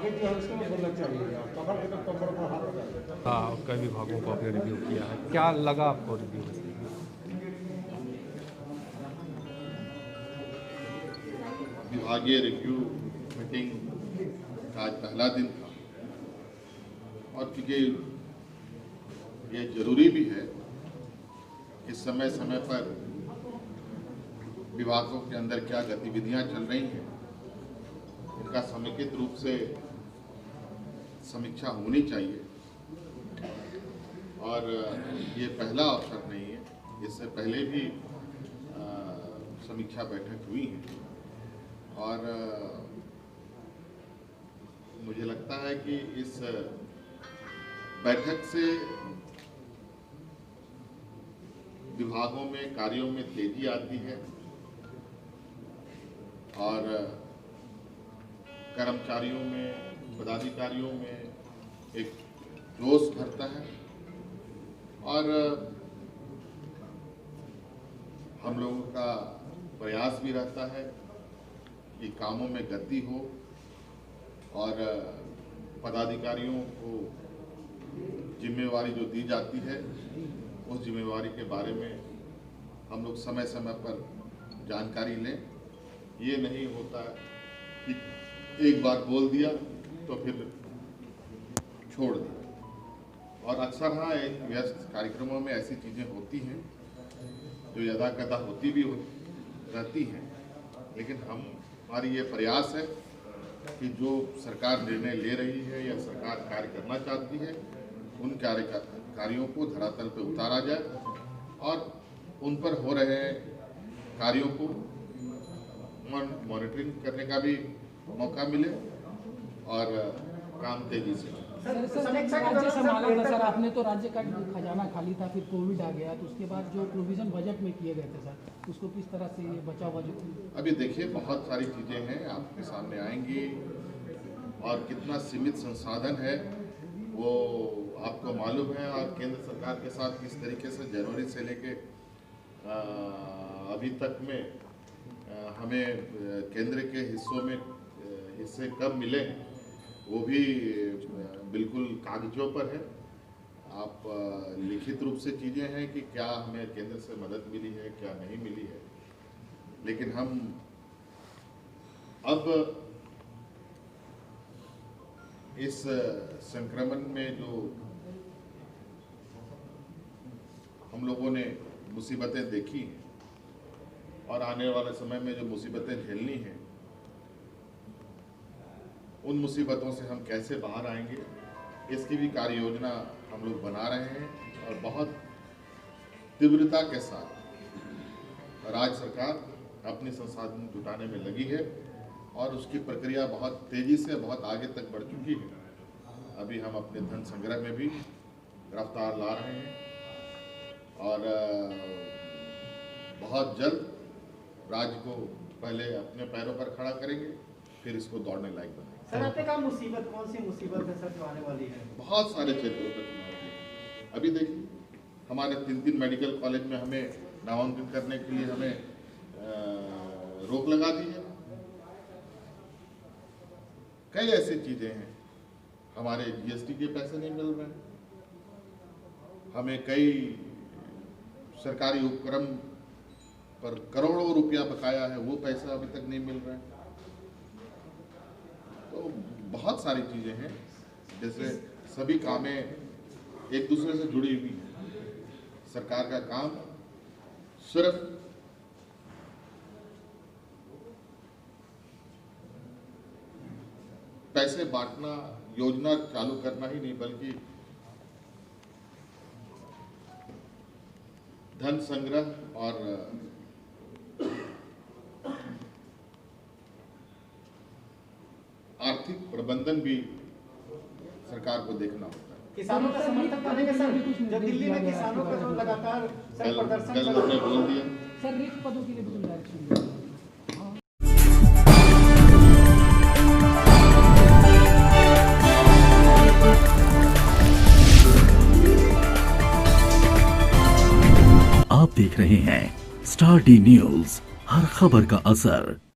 आगे जो है उसको बोलना चाहिए, पकड़ के तो कमर पर हाथ रखा है। हाँ, कई विभागों को आपने रिव्यू किया है, क्या लगा आपको रिव्यू में? विभागीय रिव्यू मीटिंग का आज पहला दिन था और क्योंकि ये जरूरी भी है कि समय समय पर विभागों के अंदर क्या गतिविधियां चल रही हैं उनका समेकित रूप से समीक्षा होनी चाहिए। और ये पहला अवसर नहीं है, इससे पहले भी समीक्षा बैठक हुई है और मुझे लगता है कि इस बैठक से विभागों में कार्यों में तेजी आती है और कर्मचारियों में, पदाधिकारियों में एक जोश भरता है और हम लोगों का प्रयास भी रहता है कि कामों में गति हो और पदाधिकारियों को जिम्मेवारी जो दी जाती है उस जिम्मेवारी के बारे में हम लोग समय समय पर जानकारी लें। ये नहीं होता कि एक बार बोल दिया तो फिर छोड़ दिया। और अक्सर हाँ, एक व्यस्त कार्यक्रमों में ऐसी चीज़ें होती हैं जो यदा कदा होती भी रहती हैं, लेकिन हमारी ये प्रयास है कि जो सरकार निर्णय ले रही है या सरकार कार्य करना चाहती है उन कार्यों को धरातल पर उतारा जाए और उन पर हो रहे कार्यों को मॉनिटरिंग करने का भी मौका मिले और काम तेजी से। राज्य संभाला था सर आपने, तो राज्य का खजाना खाली था, फिर कोविड आ गया, तो उसके बाद जो प्रोविजन बजट में किए गए थे सर, उसको किस तरह से बचा हुआ जो अभी देखिए बहुत सारी चीज़ें हैं आपके सामने आएंगी और कितना सीमित संसाधन है वो आपको मालूम है। और केंद्र सरकार के साथ किस तरीके से जनवरी से लेके अभी तक में हमें केंद्र के हिस्सों में हिस्से कब मिले वो भी बिल्कुल कागजों पर है। आप लिखित रूप से चीज़ें हैं कि क्या हमें केंद्र से मदद मिली है, क्या नहीं मिली है, लेकिन हम अब इस संक्रमण में जो हम लोगों ने मुसीबतें देखी हैं और आने वाले समय में जो मुसीबतें झेलनी हैं उन मुसीबतों से हम कैसे बाहर आएंगे इसकी भी कार्य योजना हम लोग बना रहे हैं और बहुत तीव्रता के साथ राज्य सरकार अपने संसाधन जुटाने में लगी है और उसकी प्रक्रिया बहुत तेजी से बहुत आगे तक बढ़ चुकी है। अभी हम अपने धन संग्रह में भी रफ्तार ला रहे हैं और बहुत जल्द राज्य को पहले अपने पैरों पर खड़ा करेंगे, फिर इसको दौड़ने लायक बनाएंगे। सर आपने कहा मुसीबत, कौन सी मुसीबत है सर जो आने वाली है? बहुत सारे क्षेत्रों पर चुनौती है। अभी देखिए हमारे 3 मेडिकल कॉलेज में हमें नामांकन करने के लिए हमें रोक लगा दी है। कई ऐसी चीजें हैं, हमारे जीएसटी के पैसे नहीं मिल रहे हैं, हमें कई सरकारी उपक्रम पर करोड़ों रुपया बकाया है, वो पैसा अभी तक नहीं मिल रहा है। तो बहुत सारी चीजें हैं, जैसे सभी कामें एक दूसरे से जुड़ी हुई हैं। सरकार का काम सिर्फ पैसे बांटना, योजना चालू करना ही नहीं, बल्कि धन संग्रह और आर्थिक प्रबंधन भी सरकार को देखना होता है। किसानों का समर्थन करेंगे सर? जो दिल्ली में किसानों का जो लगातार सर प्रदर्शन कल चल हमने बोल दिया सर रिक्त पदों के लिए भी गुंजाइश की। आप देख रहे हैं स्टार डी न्यूज, हर खबर का असर।